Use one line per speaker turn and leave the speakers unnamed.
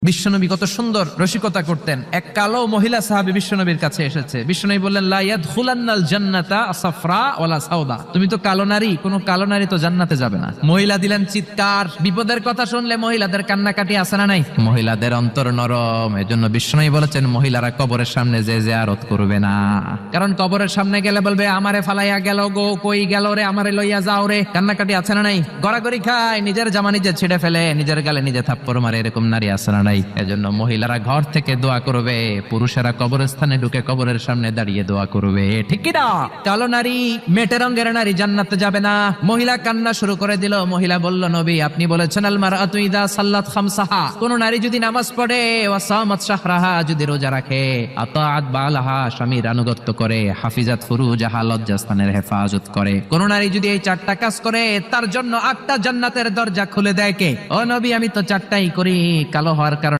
বিশ্বনবী কত সুন্দর রসিকতা করতেন। এক কালো মহিলা সাহাবী বিশ্বনবীর কাছে এসেছে। বিশ্বনবী বললেন, লা ইয়াদখুলান্নাল জান্নাতা সাফরা ওয়ালা সাউদা। তুমি তো কালো নারী, কোন কালো নারী তো জান্নাতে যাবে না। মহিলা দিলেন চিৎকার। বিপদের কথা শুনলে মহিলাদের কান্নাকাটি আছে না নাই? মহিলাদের অন্তর নরম, এজন্য বিশ্বনবী বলেছেন মহিলারা কবরের সামনে যে জিয়ারত করবে না। কারণ কবরের সামনে গেলে বলবে, আমারে ফালাইয়া গেল গো, কই গেল রে, আমারে লইয়া যাও রে। কান্নাকাটি আছে না নাই? গড়াগড়ি খায়, নিজের জামা নিজে ছিঁড়ে ফেলে, নিজের গালে নিজে থাপ্পড় মারে, এরকম নারী আছে না নাই? এজন্য মহিলারা ঘর থেকে দোয়া করবে, পুরুষেরা কবরস্থানে ঢুকে কবরের সামনে দাঁড়িয়ে দোয়া করবে। ঠিক কি না? কালো নারী, মেটে রঙের নারী জান্নাতে যাবে না। মহিলা কান্না শুরু করে দিল। মহিলা বলল, নবী আপনি বলেছেন আল মারআতু ইযা সাল্লাত খামসাহা, কোন নারী যদি নামাজ পড়ে, ওয়া সামাত শাহরাহা, যদি রোজা রাখে, আতাআত বালাহা, স্বামীর আনুগত্য করে, হাফিজাত ফুরুজাহা, লজ্জাস্থানের হেফাজত করে, কোন নারী যদি এই চারটা কাজ করে, তার জন্য 8টা জান্নাতের দরজা খুলে দেয় কে? ও নবী আমি তো 4টাই করি, কালো হওয়ার